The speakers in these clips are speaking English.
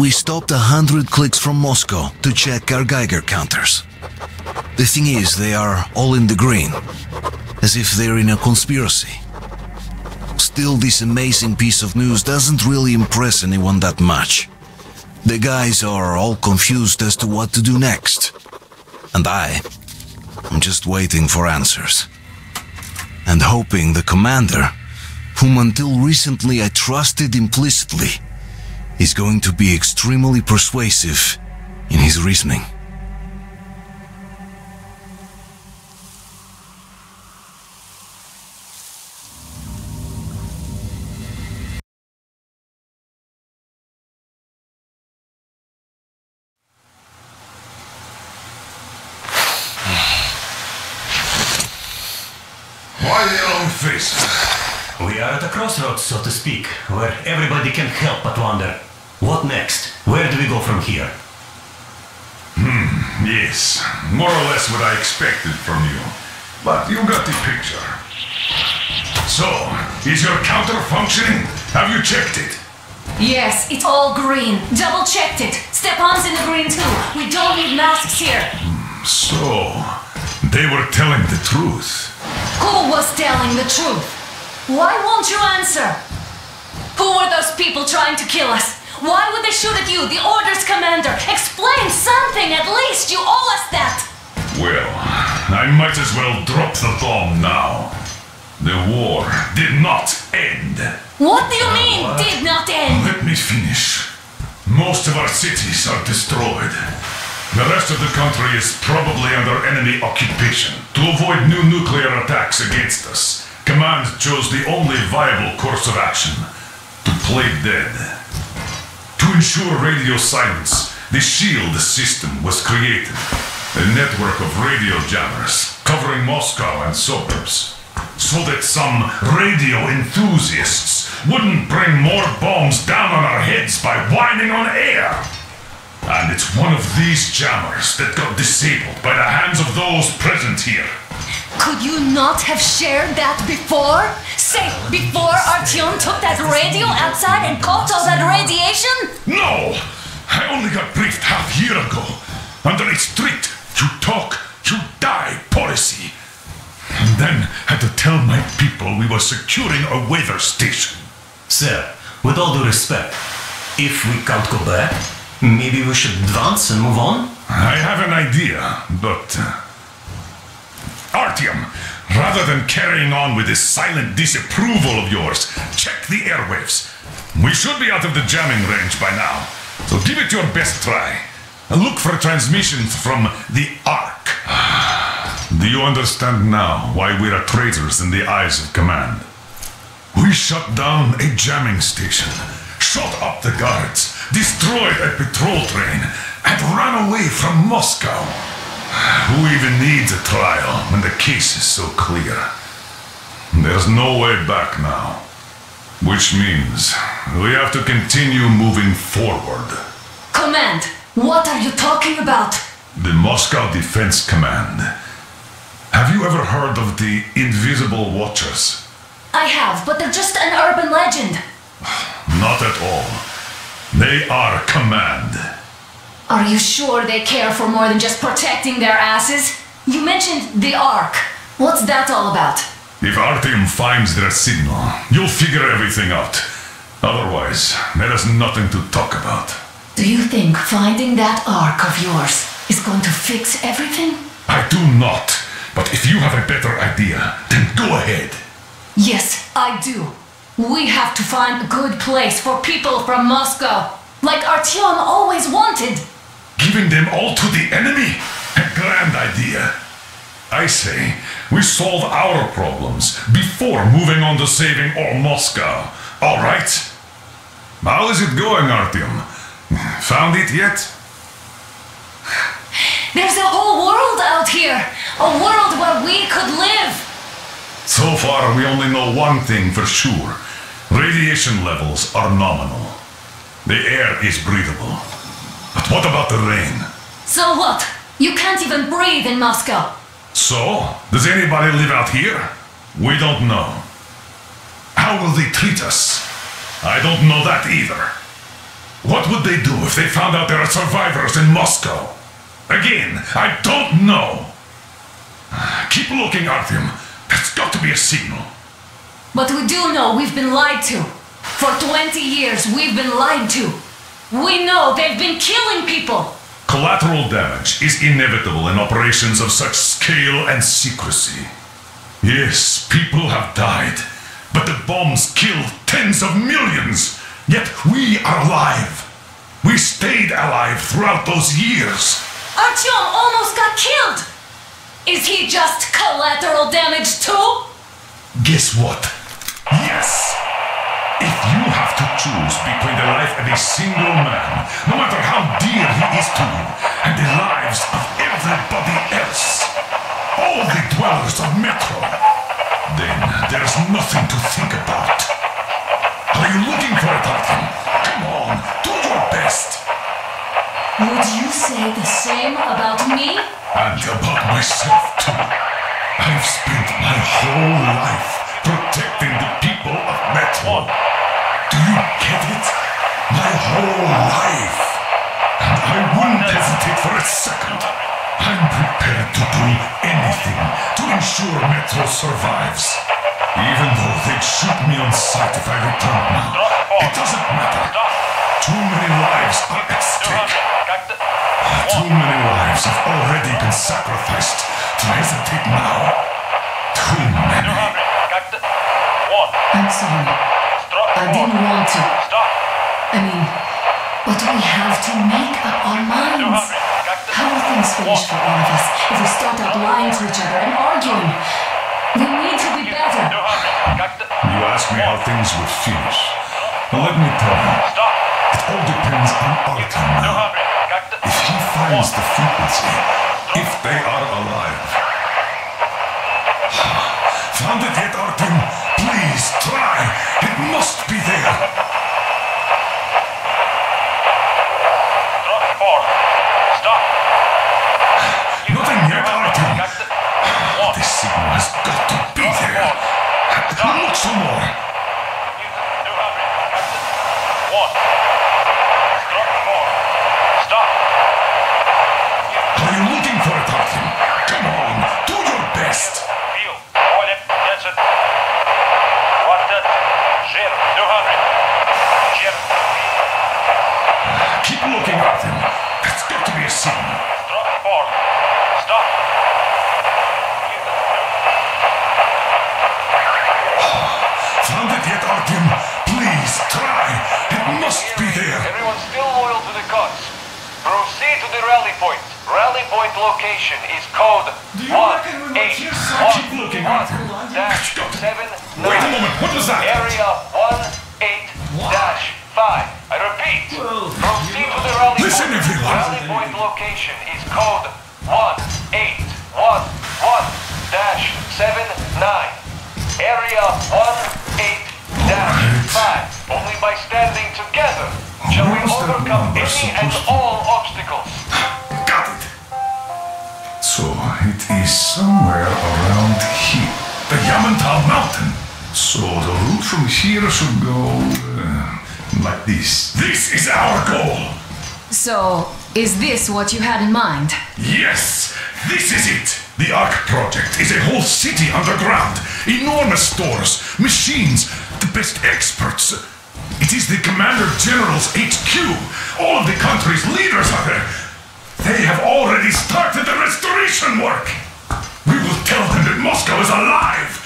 We stopped 100 clicks from Moscow to check our Geiger counters. The thing is, they are all in the green, as if they're in a conspiracy. Still, this amazing piece of news doesn't really impress anyone that much. The guys are all confused as to what to do next. And I'm just waiting for answers. And hoping the commander, whom until recently I trusted implicitly, is going to be extremely persuasive in his reasoning. Why the long face? We are at a crossroads, so to speak, where everybody can help but wonder, what next? Where do we go from here? Yes, more or less what I expected from you. But you got the picture. So, is your counter functioning? Have you checked it? Yes, it's all green. Double checked it. Stepan's in the green too. We don't need masks here. So, they were telling the truth. Who was telling the truth? Why won't you answer? Who were those people trying to kill us? Why would they shoot at you, the Order's commander? Explain something, at least! You owe us that! Well, I might as well drop the bomb now. The war did not end. What do you mean, did not end? Let me finish. Most of our cities are destroyed. The rest of the country is probably under enemy occupation. To avoid new nuclear attacks against us, Command chose the only viable course of action: to play dead. To ensure radio silence, the SHIELD system was created. A network of radio jammers covering Moscow and suburbs. So that some radio enthusiasts wouldn't bring more bombs down on our heads by whining on air. And it's one of these jammers that got disabled by the hands of those present here. Could you not have shared that before? Say, before Artyom took that radio outside and caught all that radiation? No! I only got briefed half year ago. Under a strict "you talk, you die" policy. And then had to tell my people we were securing a weather station. Sir, with all due respect, if we can't go back, maybe we should advance and move on? I have an idea, but... Artyom, rather than carrying on with this silent disapproval of yours, check the airwaves. We should be out of the jamming range by now, so give it your best try. And look for transmissions from the Ark. Do you understand now why we are traitors in the eyes of Command? We shut down a jamming station, shot up the guards, destroyed a patrol train, and ran away from Moscow. Who even needs a trial when the case is so clear? There's no way back now. Which means we have to continue moving forward. Command, what are you talking about? The Moscow Defense Command. Have you ever heard of the Invisible Watchers? I have, but they're just an urban legend. Not at all. They are Command. Are you sure they care for more than just protecting their asses? You mentioned the Ark. What's that all about? If Artyom finds their signal, you'll figure everything out. Otherwise, there is nothing to talk about. Do you think finding that Ark of yours is going to fix everything? I do not. But if you have a better idea, then go ahead. Yes, I do. We have to find a good place for people from Moscow, like Artyom always wanted. Giving them all to the enemy? A grand idea. I say, we solve our problems before moving on to saving all Moscow. All right? How is it going, Artyom? Found it yet? There's a whole world out here. A world where we could live. So far, we only know one thing for sure. Radiation levels are nominal. The air is breathable. But what about the rain? So what? You can't even breathe in Moscow. So? Does anybody live out here? We don't know. How will they treat us? I don't know that either. What would they do if they found out there are survivors in Moscow? Again, I don't know. Keep looking, Artyom. There's got to be a signal. But we do know we've been lied to. For 20 years, we've been lied to. We know they've been killing people. Collateral damage is inevitable in operations of such scale and secrecy. Yes, people have died, but the bombs killed tens of millions. Yet we are alive. We stayed alive throughout those years. Artyom almost got killed. Is he just collateral damage too? Guess what? Yes! If you have to choose between the life of a single man, no matter how dear he is to you, and the lives of everybody else, all the dwellers of Metro, then there's nothing to think about. Are you looking for it, Artyom? Come on, do your best. Would you say the same about me? And about myself, too. I've spent my whole life protecting the people of Metro. Do you get it? My whole life. And I wouldn't hesitate for a second. I'm prepared to do anything to ensure Metro survives. Even though they'd shoot me on sight if I returned now. It doesn't matter. Too many lives are at stake. Too many lives have already been sacrificed to hesitate now. Too many. I'm sorry. I didn't want to. I mean, but we have to make up our minds. How will things finish for all of us if we start out lying to each other and arguing? We need to be better. You ask me how things would finish. Well, let me tell you. It all depends on Artyom now. If he finds the frequency, if they are alive. Found it yet, Artyom? Please, try. It must be there. Nothing yet, Artyom. This signal has got to be there. Look some more. Are you looking for it, Artyom? Come on, do your best. Keep looking, Artyom. There's got to be a signal. Found it yet, Artyom? Please, try. It must be there. Everyone still loyal to the cause. Proceed to the rally point. Rally point location is code 181. Keep looking, Artyom. Dash 79. Wait a moment, what was that? Area 18-5. I repeat. Proceed to the rally Listen, point. everyone. Rally point location is code 1811-79. Area 18-5. Only by standing together shall we Where's that overcome number any and supposed to- all obstacles. Got it. So it is somewhere around here. The Yamantau Mountain. So the route from here should go like this. This is our goal. So, is this what you had in mind? Yes, this is it. The Ark Project is a whole city underground. Enormous stores, machines, the best experts. It is the Commander General's HQ. All of the country's leaders are there. They have already started the restoration work. We will tell them that Moscow is alive.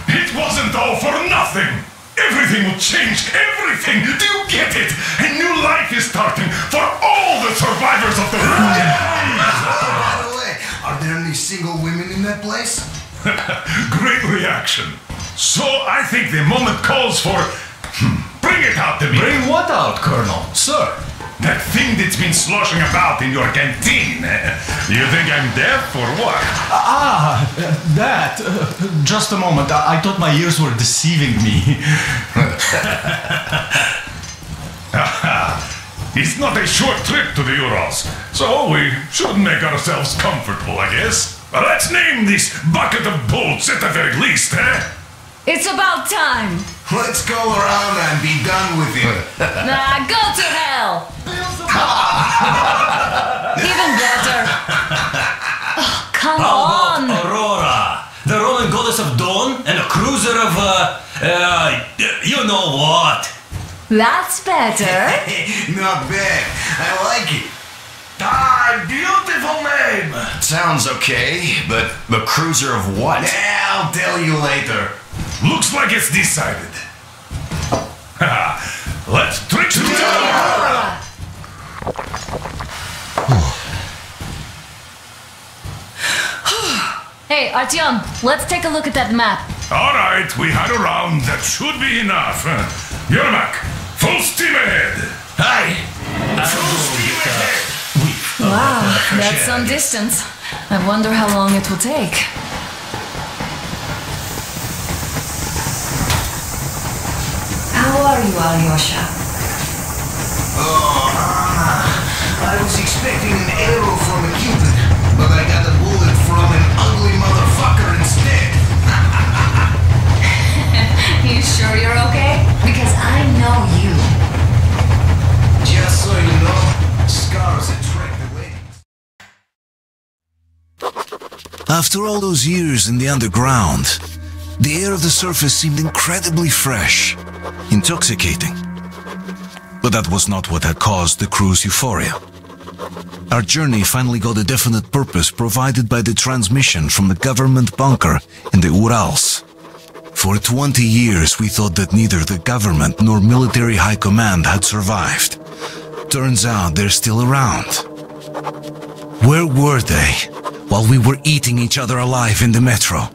It wasn't all for nothing. Everything will change. Everything. Do you get it? A new life is starting for all the survivors of the By the way, are there any single women in that place? Great reaction. So I think the moment calls for... Bring it out to me. Bring what out, Colonel? Sir? That thing that's been sloshing about in your canteen. You think I'm deaf or what? That. Just a moment. I thought my ears were deceiving me. It's not a short trip to the Urals, so we should make ourselves comfortable, I guess. Let's name this bucket of bolts at the very least, eh? It's about time. Let's go around and be done with it. Nah, go to hell. Even better. Oh, come on. Aurora, the Roman goddess of dawn and a cruiser of, you know what? That's better. Not bad. I like it. Ah, beautiful name! Sounds okay, but the cruiser of what? Yeah, I'll tell you later. Looks like it's decided. Let's drink to Aurora! Hey, Artyom, let's take a look at that map. All right, we had a round. That should be enough. Yermak, full steam ahead. Hi. Full steam ahead. Wow, that's some distance. I wonder how long it will take. How are you, Alyosha? Oh, I was expecting an arrow from a Cupid, but I got a bullet from an ugly motherfucker instead. You sure you're okay? Because I know you. Just so you know, scars attract the ladies. After all those years in the underground, the air of the surface seemed incredibly fresh, intoxicating. But that was not what had caused the crew's euphoria. Our journey finally got a definite purpose provided by the transmission from the government bunker in the Urals. For 20 years we thought that neither the government nor military high command had survived. Turns out they're still around. Where were they while we were eating each other alive in the metro?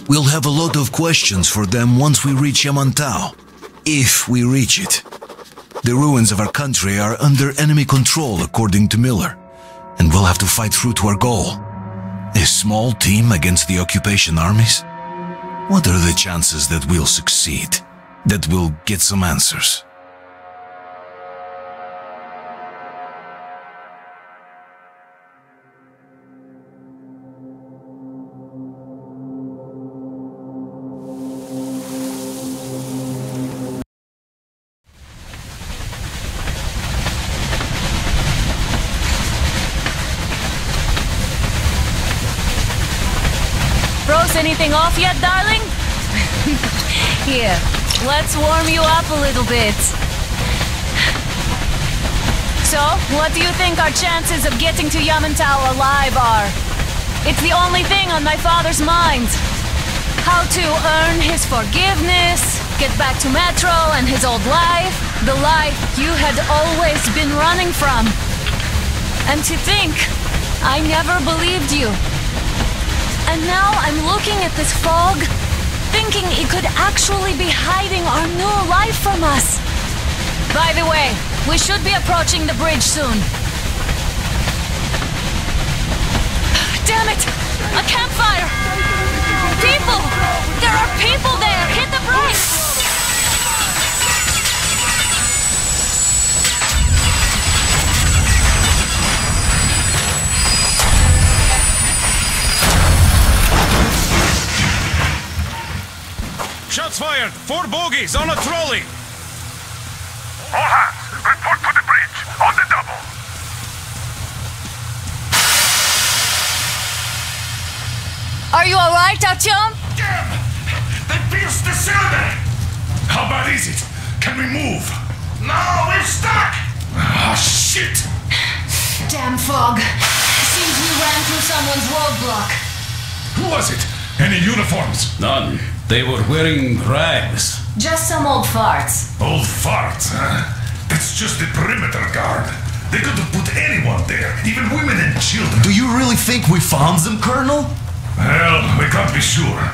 We'll have a lot of questions for them once we reach Yamantau, if we reach it. The ruins of our country are under enemy control, according to Miller, and we'll have to fight through to our goal. A small team against the occupation armies? What are the chances that we'll succeed, that we'll get some answers? Froze anything off yet, darling? Here, let's warm you up a little bit. So, what do you think our chances of getting to Yamantau alive are? It's the only thing on my father's mind. How to earn his forgiveness, get back to Metro and his old life, the life you had always been running from. And to think, I never believed you. And now I'm looking at this fog, thinking it could actually be hiding our new life from us. By the way, we should be approaching the bridge soon. Damn it! A campfire! People! There are people there! Hit the brakes! Shots fired! 4 bogies on a trolley! All hands, report to the bridge, on the double! Are you alright, Artyom? Damn! They pierced the cylinder! How bad is it? Can we move? No, we're stuck! Ah, shit! Damn fog. Seems we ran through someone's roadblock. Who was it? Any uniforms? None. They were wearing rags. Just some old farts. Old farts, huh? That's just the perimeter guard. They could have put anyone there, even women and children. Do you really think we found them, Colonel? Well, we can't be sure.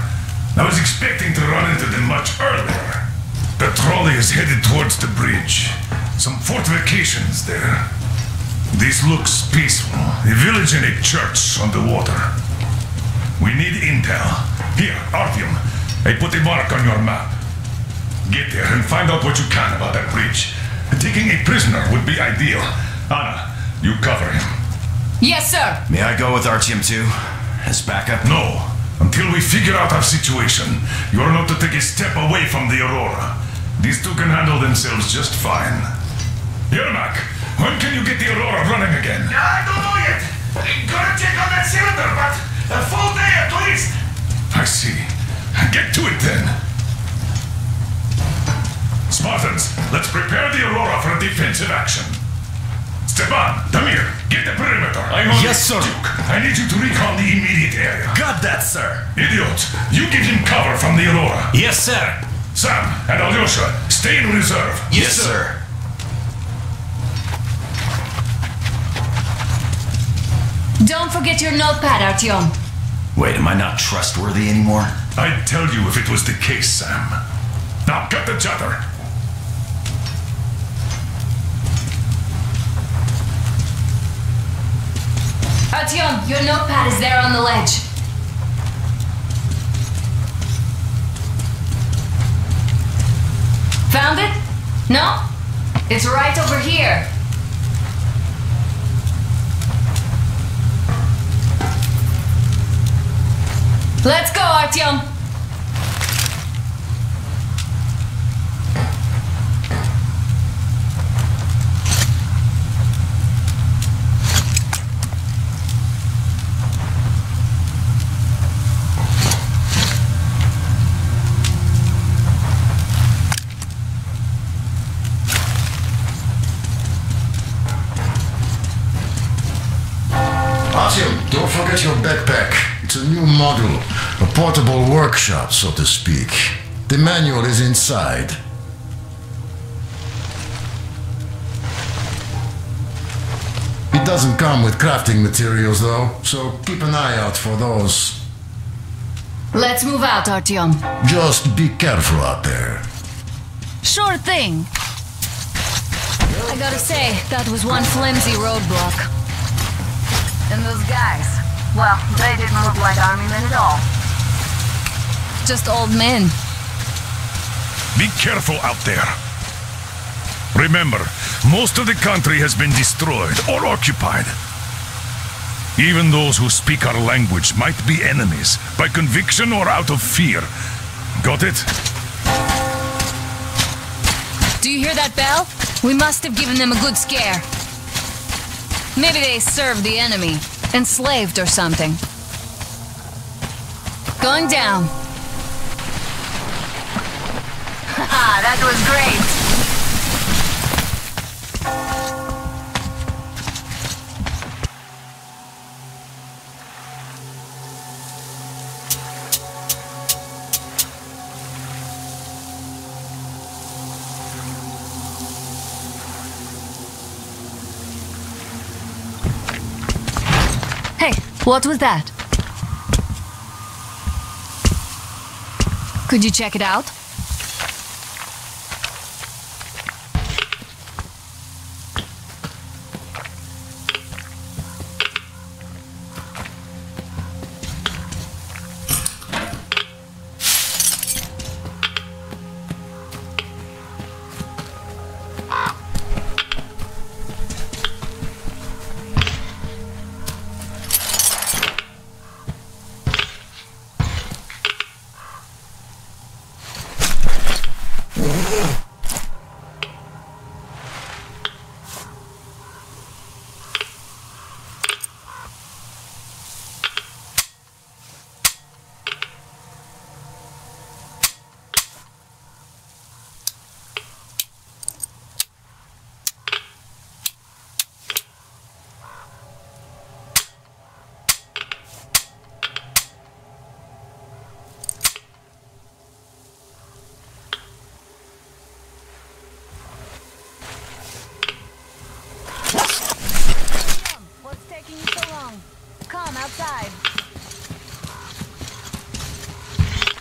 I was expecting to run into them much earlier. The trolley is headed towards the bridge. Some fortifications there. This looks peaceful. A village and a church on the water. We need intel. Here, Artyom, I put a mark on your map. Get there and find out what you can about that bridge. Taking a prisoner would be ideal. Anna, you cover him. Yes, sir. May I go with Artyom too? As backup? No, Until we figure out our situation, you are not to take a step away from the Aurora. These two can handle themselves just fine. Yermak, when can you get the Aurora running again? I don't know yet. Gotta check on that cylinder, but a full day at least. I see. Get to it then. Spartans, let's prepare the Aurora for a defensive action. Stepan, Damir, get the perimeter. Yes, sir. Duke, I need you to recon the immediate area. Got that, sir. Idiot, you give him cover from the Aurora. Yes, sir. Sam and Alyosha, stay in reserve. Yes, sir. Don't forget your notepad, Artyom. Wait, am I not trustworthy anymore? I'd tell you if it was the case, Sam. Now, cut the chatter. Artyom, your notepad is there on the ledge. Found it? No? It's right over here. Let's go, Artyom. Artyom, don't forget your backpack. It's a new model, a portable workshop, so to speak. The manual is inside. It doesn't come with crafting materials, though, so keep an eye out for those. Let's move out, Artyom. Just be careful out there. Sure thing. I gotta say, that was one flimsy roadblock. And those guys, well, they didn't look like army men at all. Just old men. Be careful out there. Remember, most of the country has been destroyed or occupied. Even those who speak our language might be enemies, by conviction or out of fear. Got it? Do you hear that bell? We must have given them a good scare. Maybe they served the enemy, enslaved or something. Going down. Haha, that was great. Hey, what was that? Could you check it out?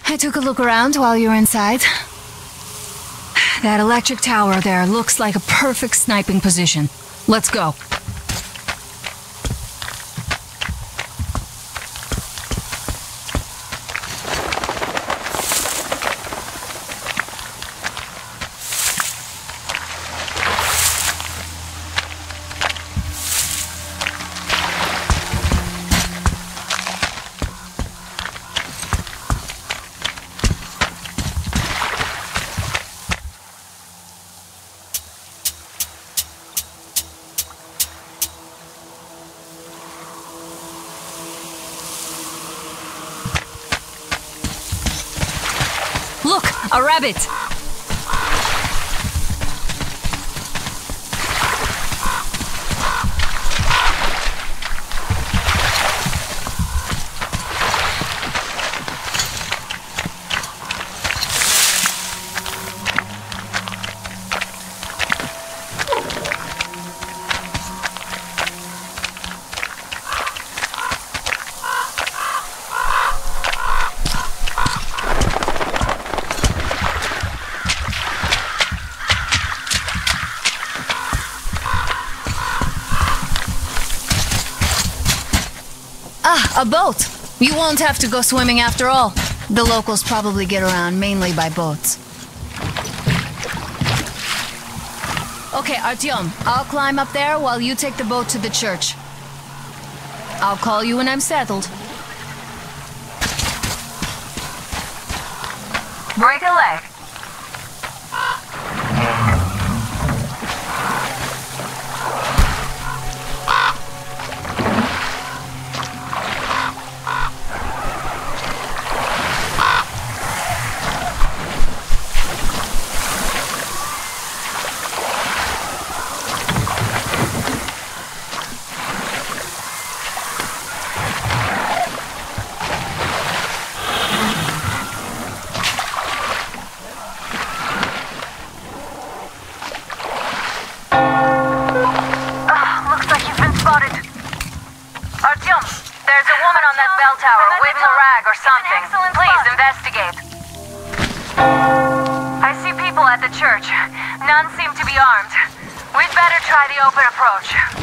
I took a look around while you were inside. That electric tower there looks like a perfect sniping position. Let's go. Look, a rabbit! A boat! You won't have to go swimming after all. The locals probably get around mainly by boats. Okay, Artyom, I'll climb up there while you take the boat to the church. I'll call you when I'm settled. Break a leg.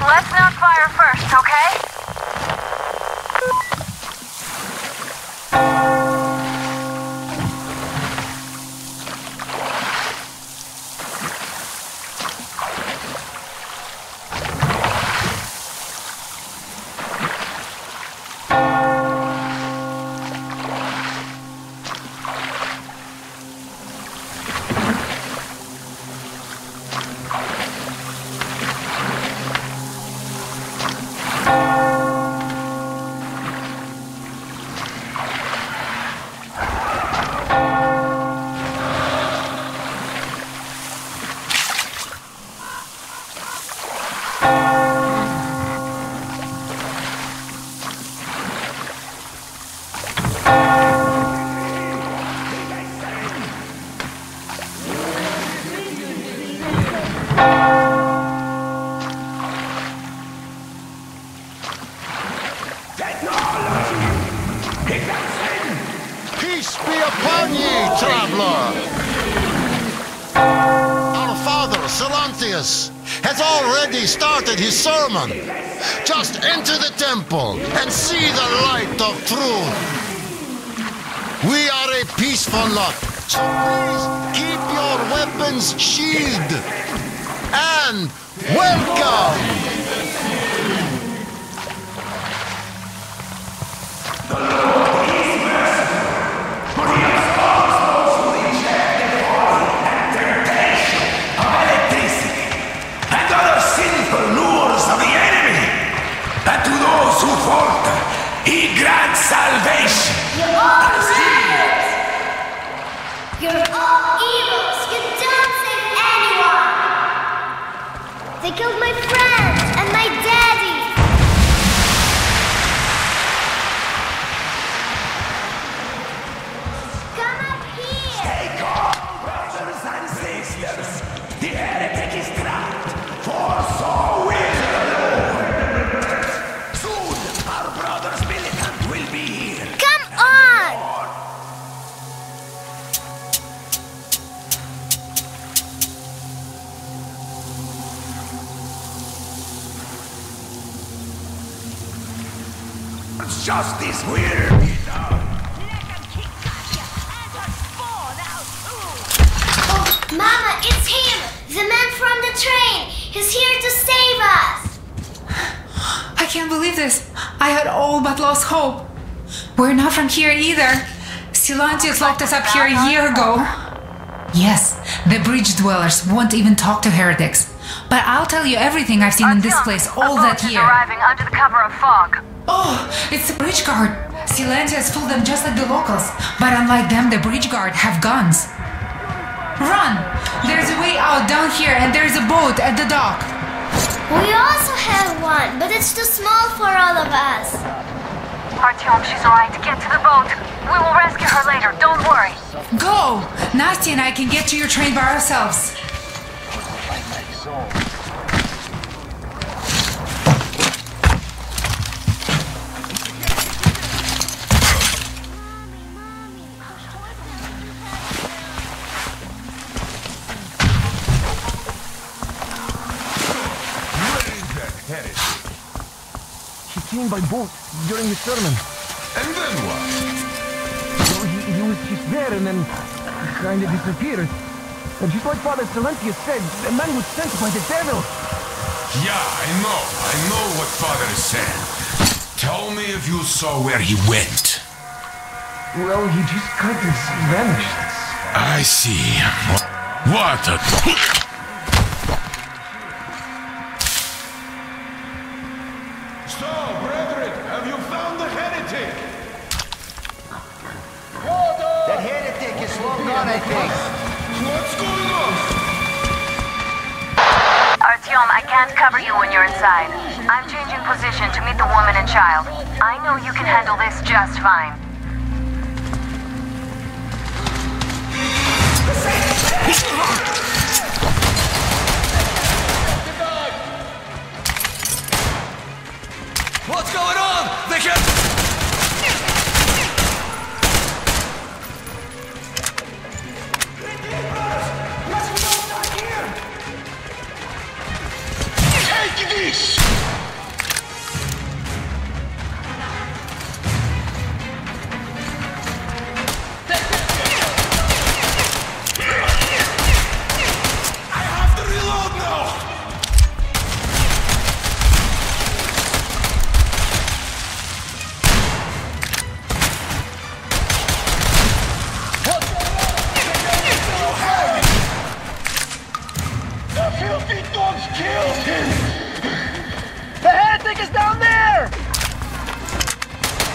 Let's not fire first, okay? Peace be upon ye, traveler! Our father, Silantius, has already started his sermon. Just enter the temple and see the light of truth. We are a peaceful lot, so please keep your weapons sheathed. And welcome! Salvation! You're all liars! You're all evils! You don't save anyone! They killed my friends and my daddy! Come up here! Stay calm, brothers and sisters! The heretic is trapped, for so will the Lord! Soon, our brother's militant will be here! Come on! Justice will be done! Oh, Mama, it's him! The man from the train! He's here to save us! I can't believe this! I had all but lost hope. We're not from here either. Silantius locked us up here a year ago. Yes, the bridge dwellers won't even talk to heretics. But I'll tell you everything I've seen in this place all that year. Arriving under the cover of fog. Oh, it's the bridge guard. Silencians fool them just like the locals, but unlike them, the bridge guard have guns. Run! There's a way out down here and there's a boat at the dock. We also have one, but it's too small for all of us. Artyom, she's alright. Get to the boat. We will rescue her later, don't worry. Go! Nastya and I can get to your train by ourselves. He came by boat during the sermon. And then what? Well, he was just there and then kind of disappeared. And just like Father Silentius said, the man was sent by the devil. Yeah, I know what Father is saying. Tell me if you saw where he went. Well, he just kind of vanished. I see. What a... So, brethren, have you found the heretic? That heretic is long gone, I think. What's going on? Artyom, I can't cover you when you're inside. I'm changing position to meet the woman and child. I know you can handle this just fine. What's going on? They can't... Take this! I have to reload now! The filthy dogs killed him! The heretic is down there!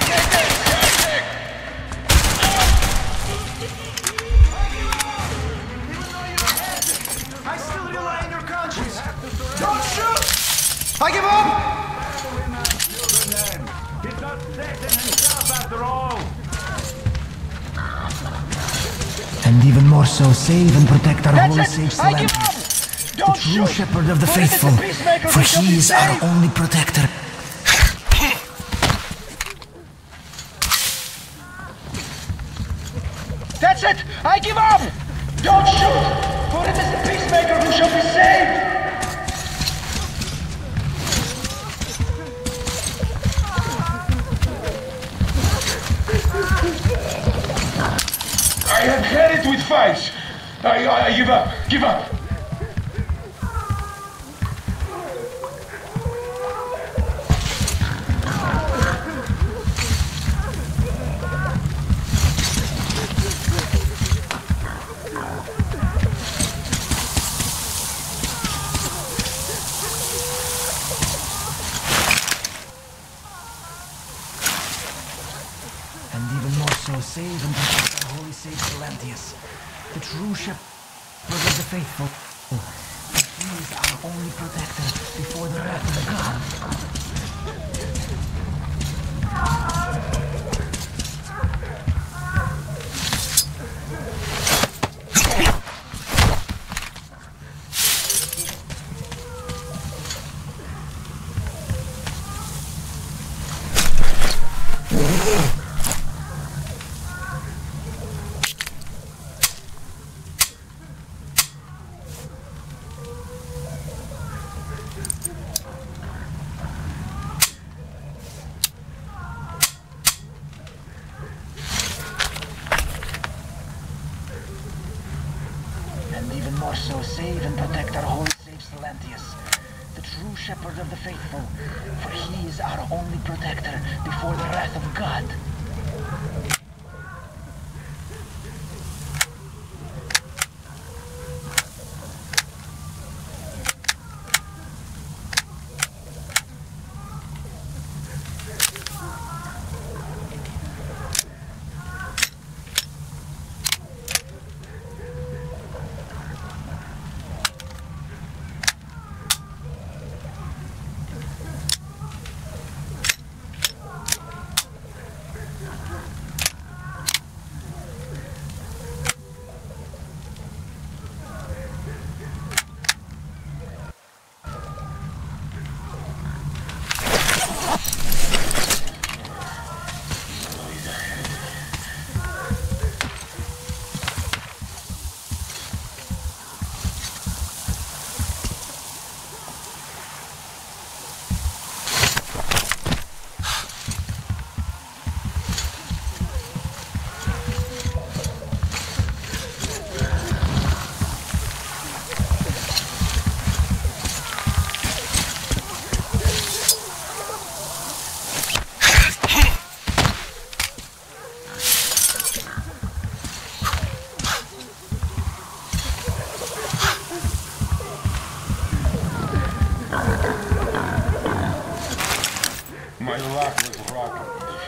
Get this heretic! I still rely on your conscience. Don't shoot! I give up! He's not Satan himself after all! And even more so, save and protect our holy safe I give land. up! The Don't true shoot! shepherd of the For it is faithful, the peacemaker for who shall he be is our saved. only protector. That's it! I give up! Don't shoot! For it is the peacemaker who shall be saved! I have had it with fights. I give up. Give up. And even more so, save and protect our holy sage Silentius, the true shepherd of the faithful. For he is our only protector before the wrath of God. And even more so, save and protect our holy sage Silentius, the true shepherd of the faithful, for he is our only protector before the wrath of God.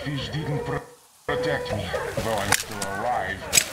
fish didn't protect me, though I'm still alive.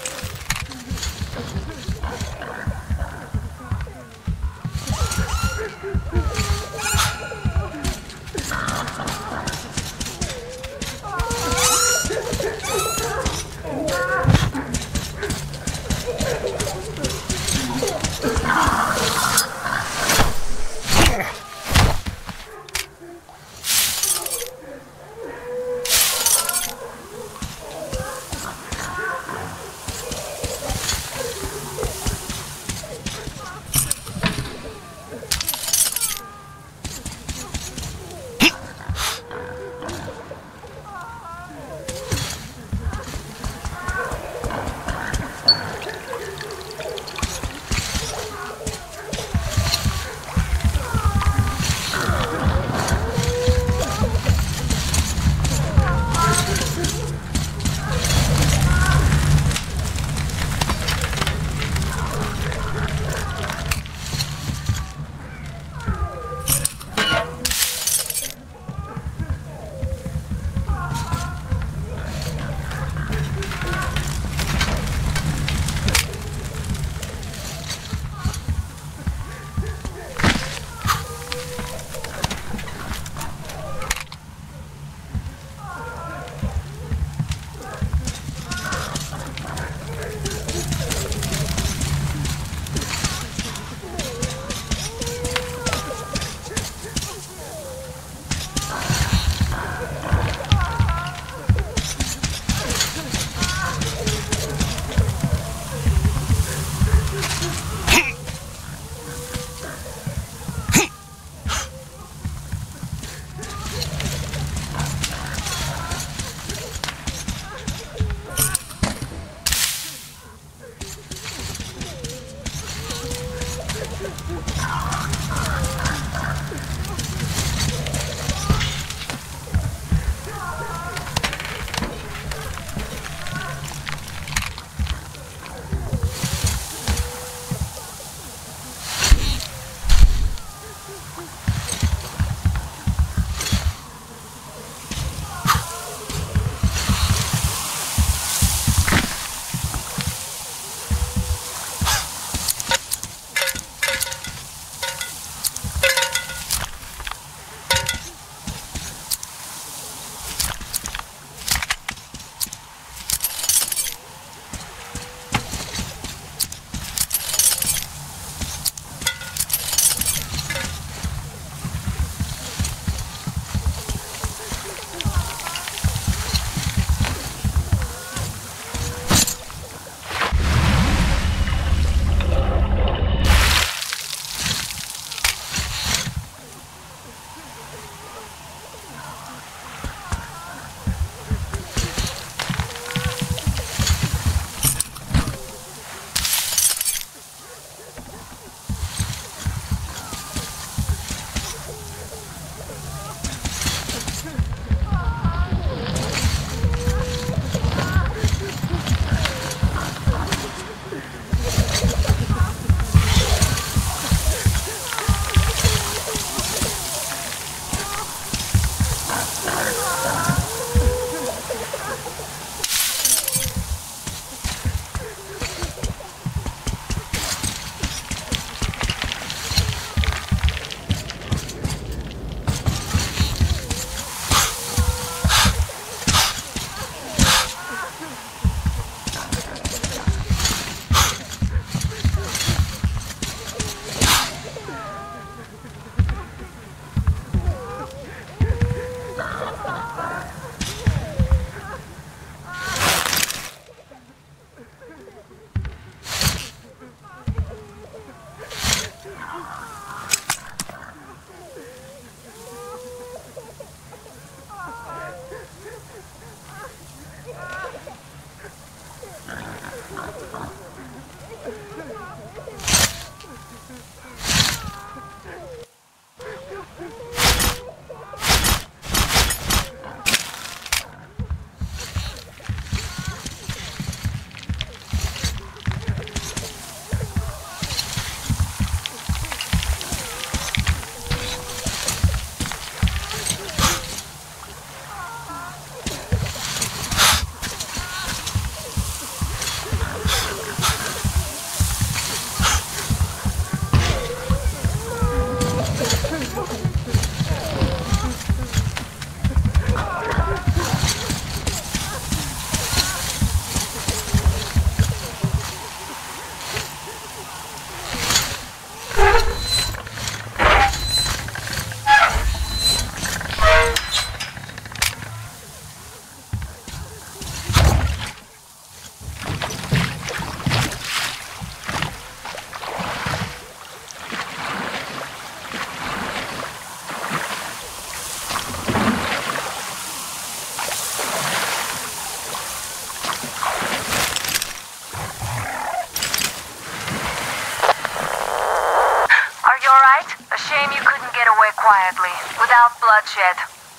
bloodshed.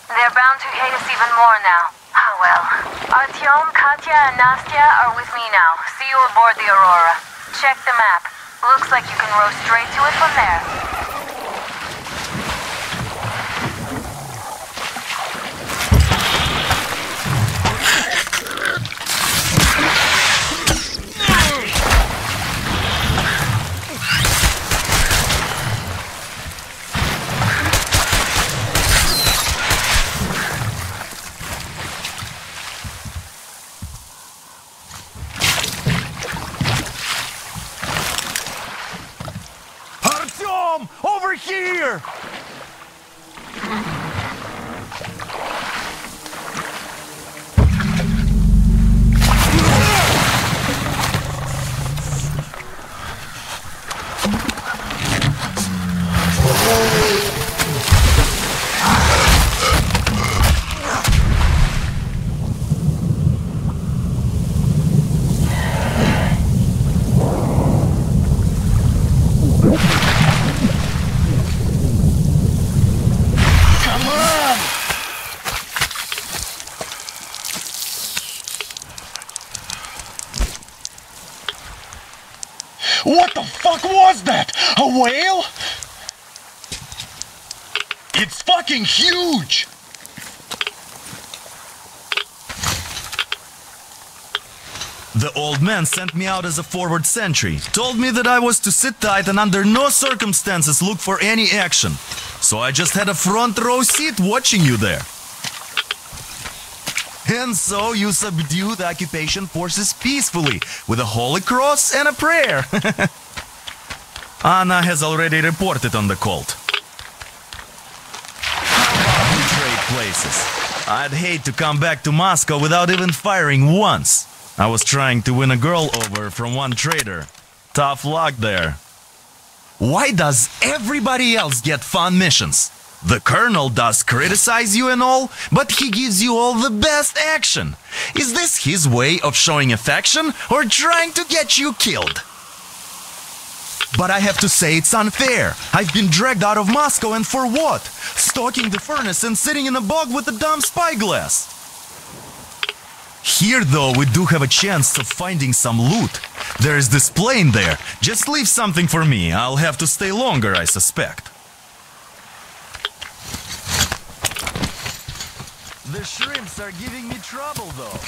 They're bound to hate us even more now. Ah, well. Artyom, Katya, and Nastya are with me now. See you aboard the Aurora. Check the map. Looks like you can row straight to it from there. Over here! What the fuck was that? A whale? It's fucking huge! The old man sent me out as a forward sentry, told me that I was to sit tight and under no circumstances look for any action. So I just had a front row seat watching you there. And so you subdue the occupation forces peacefully, with a holy cross and a prayer. Anna has already reported on the cult. We trade places. I'd hate to come back to Moscow without even firing once. I was trying to win a girl over from one trader. Tough luck there. Why does everybody else get fun missions? The colonel does criticize you and all, but he gives you all the best action. Is this his way of showing affection or trying to get you killed? But I have to say it's unfair. I've been dragged out of Moscow, and for what? Stalking the furnace and sitting in a bog with a dumb spyglass. Here though we do have a chance of finding some loot. There is this plane there. Just leave something for me. I'll have to stay longer, I suspect. The shrimps are giving me trouble, though.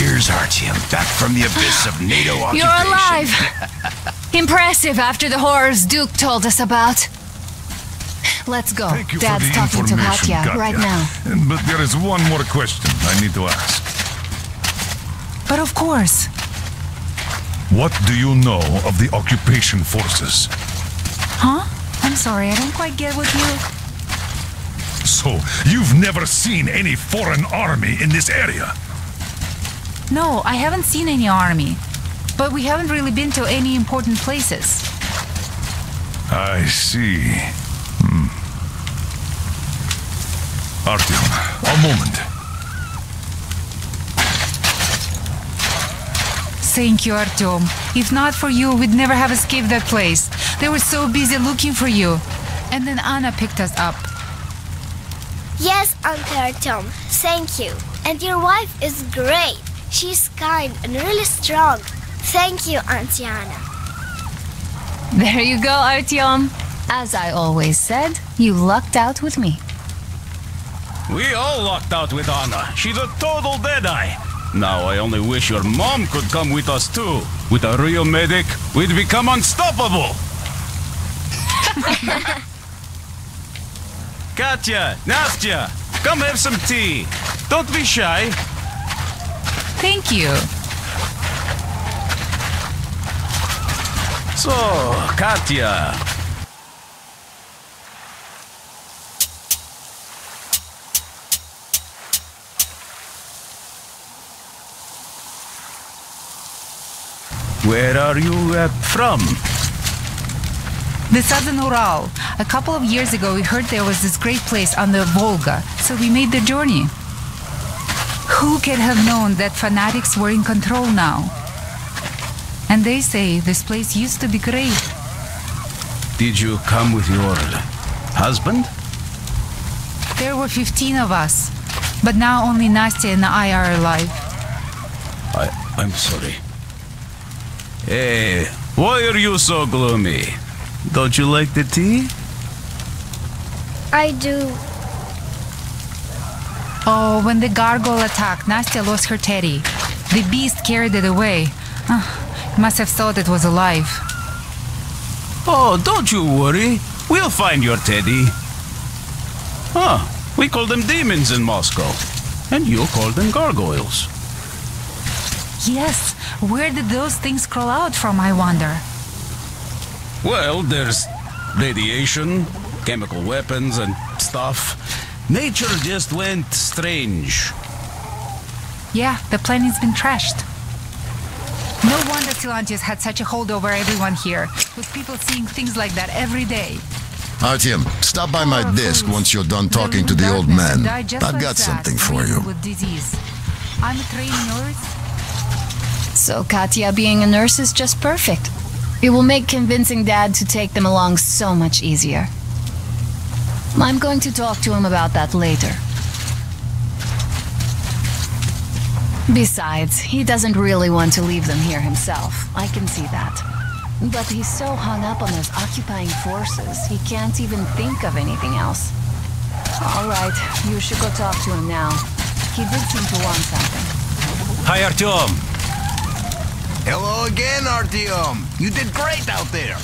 Here's Artyom, back from the abyss of NATO occupation. You're alive! Impressive after the horrors Duke told us about. Let's go. Thank you Dad's for the talking to information, Katya right now. But there is one more question I need to ask. But of course. What do you know of the occupation forces? Huh? I'm sorry, I don't quite get what you... So, you've never seen any foreign army in this area? No, I haven't seen any army. But we haven't really been to any important places. I see. Artyom, a moment. Thank you, Artyom. If not for you, we'd never have escaped that place. They were so busy looking for you. And then Anna picked us up. Yes, Uncle Artyom, thank you. And your wife is great. She's kind and really strong. Thank you, Auntie Anna. There you go, Artyom. As I always said, you lucked out with me. We all lucked out with Anna. She's a total deadeye. Now I only wish your mom could come with us too. With a real medic, we'd become unstoppable. Katya, Nastya, come have some tea. Don't be shy. Thank you. So, Katya. Where are you from? The southern Ural. A couple of years ago, we heard there was this great place on the Volga, so we made the journey. Who could have known that fanatics were in control now? And they say this place used to be great. Did you come with your husband? There were 15 of us, but now only Nastya and I are alive. I'm sorry. Hey, why are you so gloomy? Don't you like the tea? I do. Oh, when the gargoyle attacked, Nastya lost her teddy. The beast carried it away. Must have thought it was alive. Oh, don't you worry. We'll find your teddy. Huh, we call them demons in Moscow. And you call them gargoyles. Yes, where did those things crawl out from, I wonder? Well, there's radiation, chemical weapons and stuff. Nature just went strange. Yeah, the planet's been trashed. No wonder Silantius had such a hold over everyone here, with people seeing things like that every day. Artyom, stop by my desk once you're done talking to the old man. I've got something for you. With disease. I'm a trained nurse. So Katya being a nurse is just perfect. It will make convincing Dad to take them along so much easier. I'm going to talk to him about that later. Besides, he doesn't really want to leave them here himself. I can see that. But he's so hung up on those occupying forces, he can't even think of anything else. All right, you should go talk to him now. He did seem to want something. Hi, Artyom. Hello again, Artyom. You did great out there.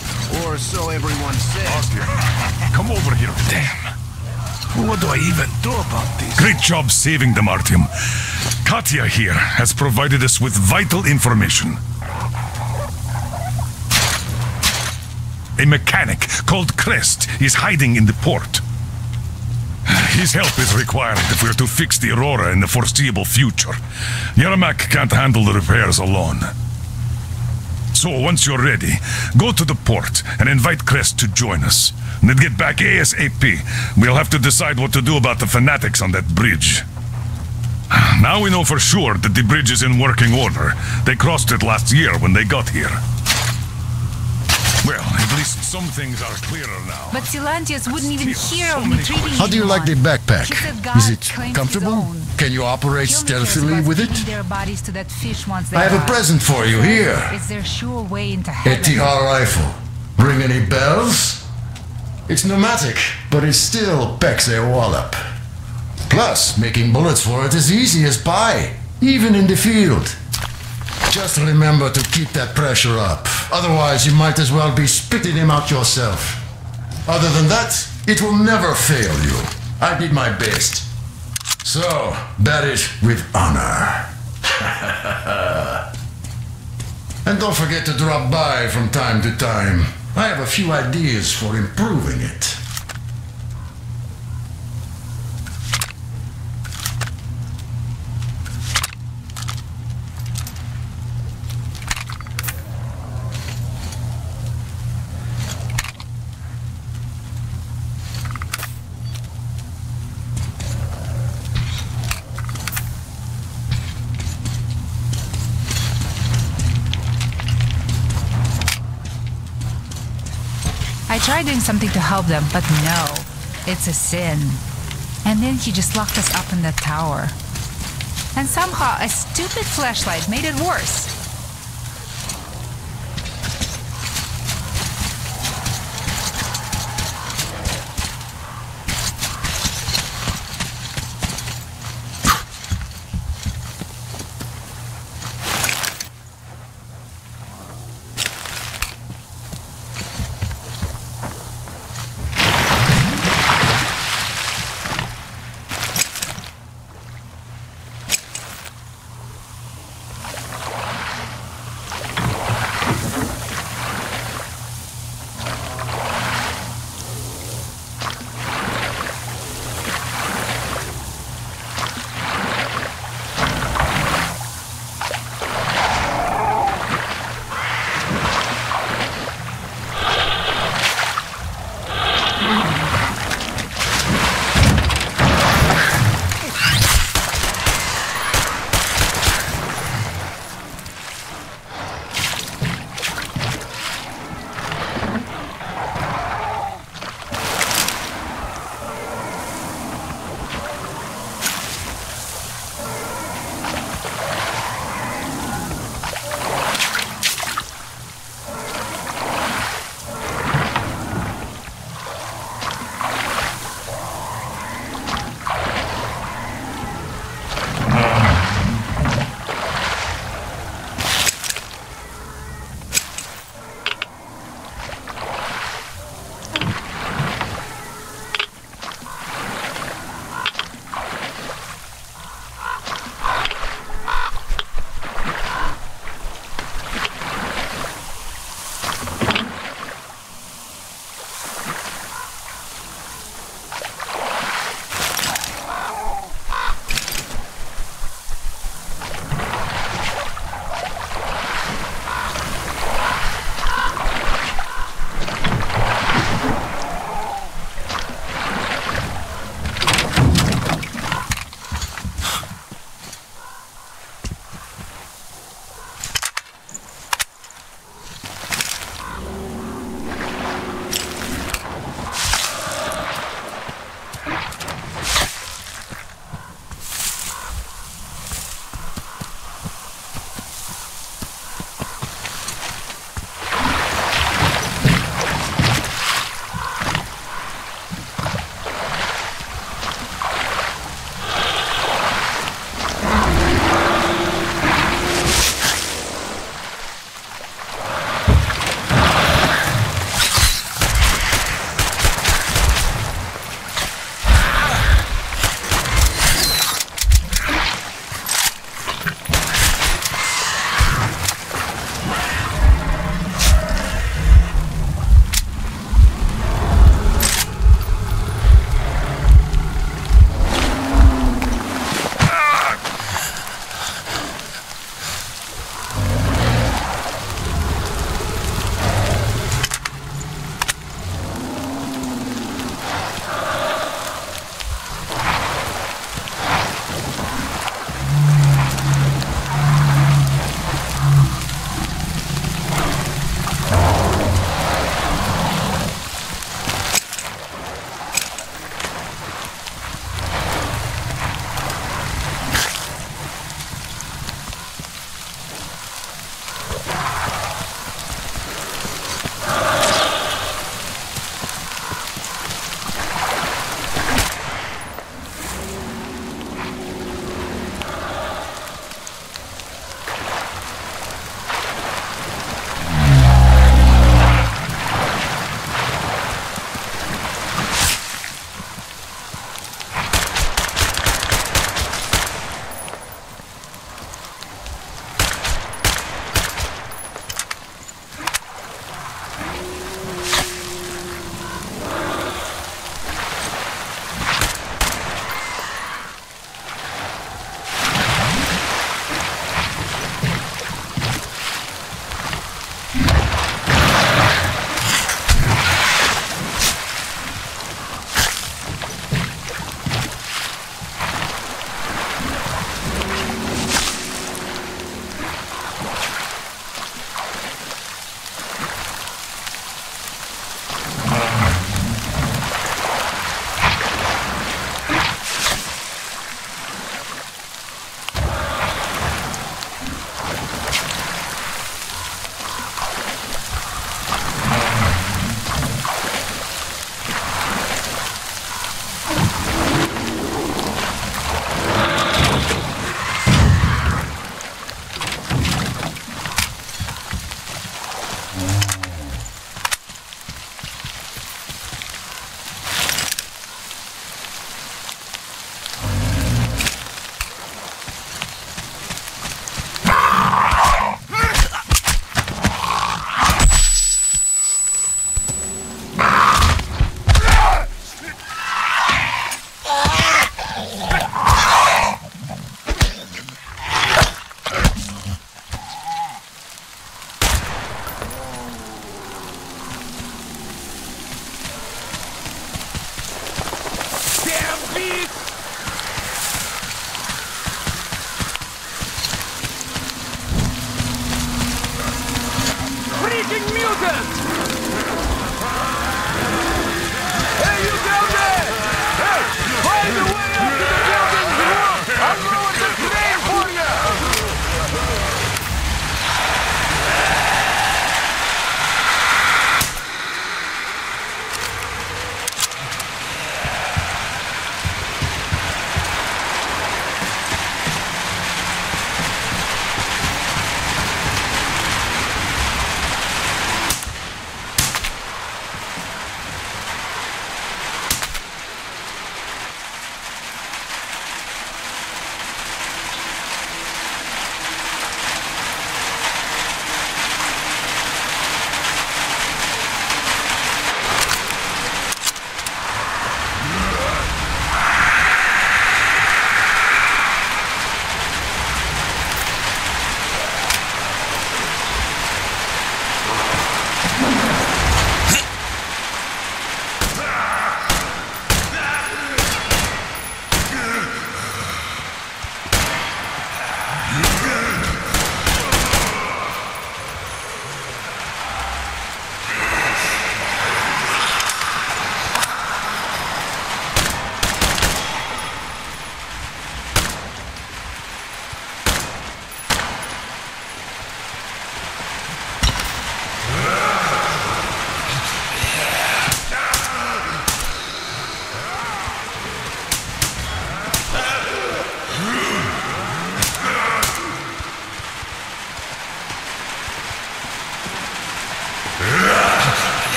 Or so everyone says. Artyom, come over here. Damn. What do I even do about this? Great job saving them, Artyom. Katya here has provided us with vital information. A mechanic called Crest is hiding in the port. His help is required if we're to fix the Aurora in the foreseeable future. Yermak can't handle the repairs alone. So once you're ready, go to the port and invite Crest to join us. And then get back ASAP. We'll have to decide what to do about the fanatics on that bridge. Now we know for sure that the bridge is in working order. They crossed it last year when they got here. Well, at least some things are clearer now. But Silantius wouldn't even hear of me treating How do you like the backpack? Is it comfortable? Can you operate He'll stealthily with it? their bodies to that fish once they I have a die. present for you here. It's their sure way into A heaven. TR rifle. Ring any bells? It's pneumatic, but it still packs a wallop. Plus, making bullets for it is easy as pie. even in the field. Just remember to keep that pressure up. Otherwise, you might as well be spitting him out yourself. Other than that, it will never fail you. I did my best. So, bear it with honor. And don't forget to drop by from time to time. I have a few ideas for improving it. I tried doing something to help them, but no, it's a sin. And then he just locked us up in the tower. And somehow a stupid flashlight made it worse.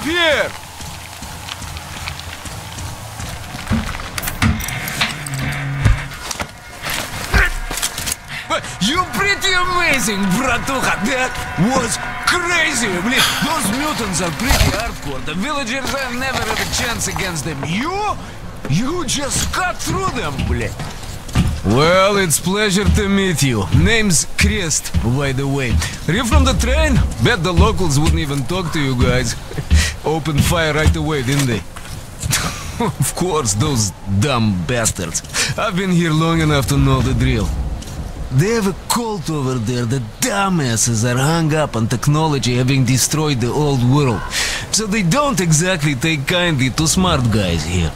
up here! You're pretty amazing, bratuха. That was crazy. Those mutants are pretty hardcore. The villagers have never had a chance against them. You just cut through them, bleh. Well, it's pleasure to meet you. Name's Crest, by the way. Are you from the train? Bet the locals wouldn't even talk to you guys. Opened fire right away, didn't they? Of course, those dumb bastards. I've been here long enough to know the drill. They have a cult over there. The dumbasses are hung up on technology having destroyed the old world. So they don't exactly take kindly to smart guys here.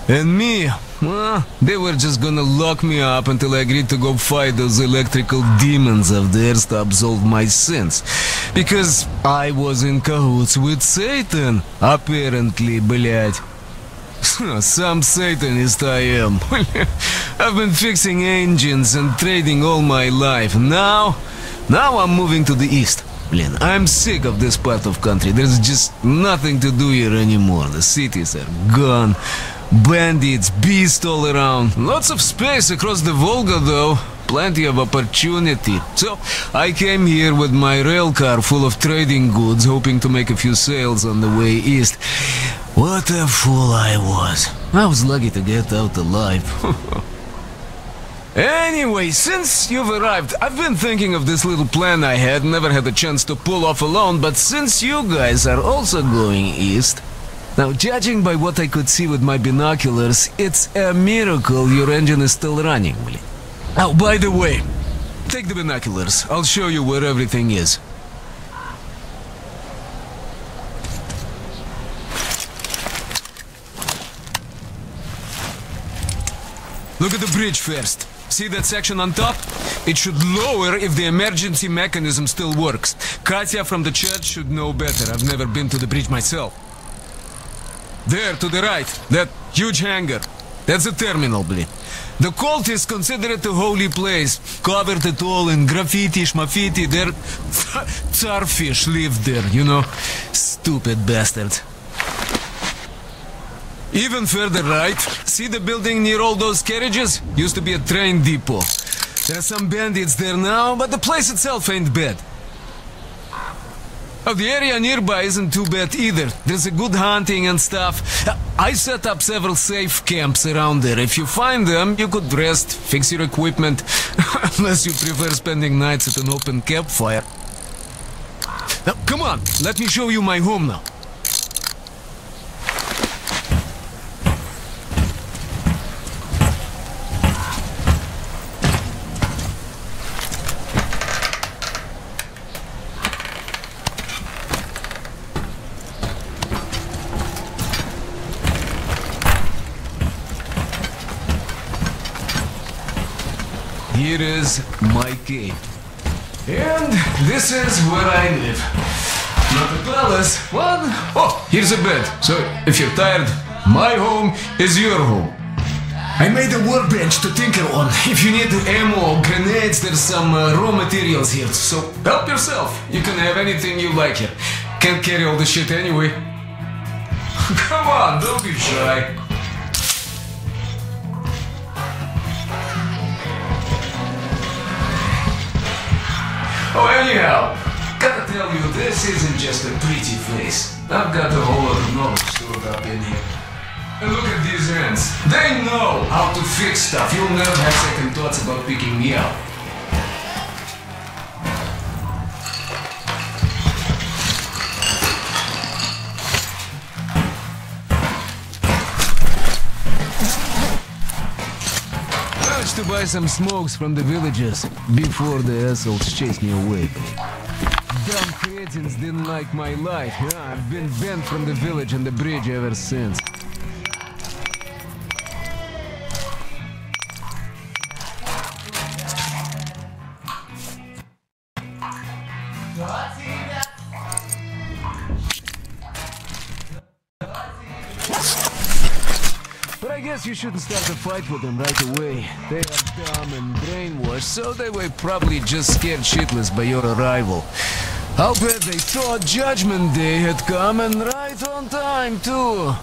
And me, well, they were just gonna lock me up until I agreed to go fight those electrical demons of theirs to absolve my sins. Because I was in cahoots with Satan, apparently, blядь. Some Satanist I am. I've been fixing engines and trading all my life. Now I'm moving to the east. Blin, I'm sick of this part of country. There's just nothing to do here anymore. The cities are gone. Bandits, beasts all around. Lots of space across the Volga though. Plenty of opportunity. So I came here with my rail car full of trading goods, hoping to make a few sales on the way east. What a fool I was. I was lucky to get out alive. Anyway, since you've arrived, I've been thinking of this little plan I had, never had a chance to pull off alone, but since you guys are also going east... Now, judging by what I could see with my binoculars, it's a miracle your engine is still running. Oh, by the way, take the binoculars. I'll show you where everything is. Look at the bridge first. See that section on top? It should lower if the emergency mechanism still works. Katya from the church should know better. I've never been to the bridge myself. There, to the right, that huge hangar. That's a terminal, blin. The cult is considered a holy place. Covered it all in graffiti, schmaffiti. Their tsarfish live there, you know. Stupid bastards. Even further right, see the building near all those carriages? Used to be a train depot. There are some bandits there now, but the place itself ain't bad. Oh, the area nearby isn't too bad either. There's a good hunting and stuff. I set up several safe camps around there. If you find them, you could rest, fix your equipment. Unless you prefer spending nights at an open campfire. Now, come on, let me show you my home now. Here is my cave. And this is where I live. Not a palace, but... Oh, here's a bed. So, if you're tired, my home is your home. I made a workbench to tinker on. If you need ammo or grenades, there's some raw materials here. So, help yourself. You can have anything you like here. Can't carry all the shit anyway. Come on, don't be shy. Oh, anyhow, gotta tell you, this isn't just a pretty place. I've got a whole lot of knowledge stored up in here. And look at these ants. They know how to fix stuff. You'll never have second thoughts about picking me out. Managed to buy some smokes from the villagers before the assholes chased me away. Dumb cretins didn't like my life. Yeah, I've been banned from the village and the bridge ever since. But I guess you shouldn't start a fight with them right away. They are dumb and brainwashed, so they were probably just scared shitless by your arrival. I'll bet they thought Judgment Day had come, and right on time, too.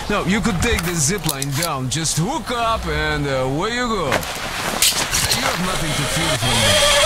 No, you could take the zipline down. Just hook up, and away you go. You have nothing to fear from that.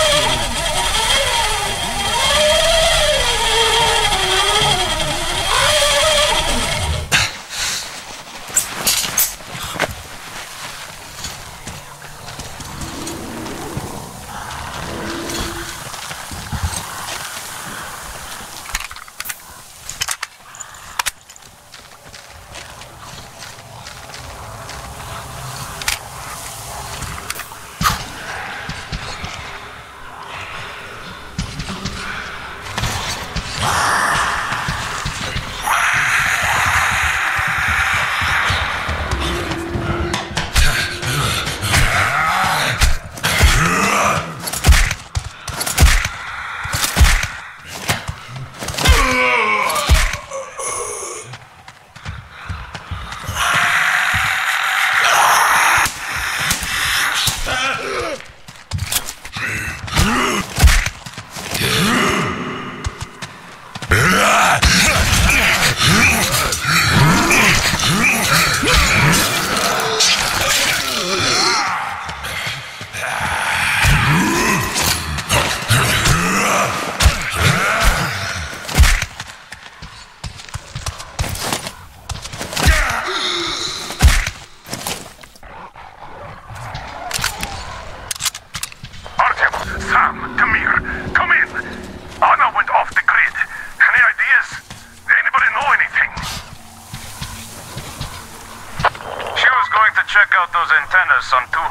Check out those antennas some 200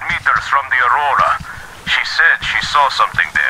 meters from the Aurora. She said she saw something there.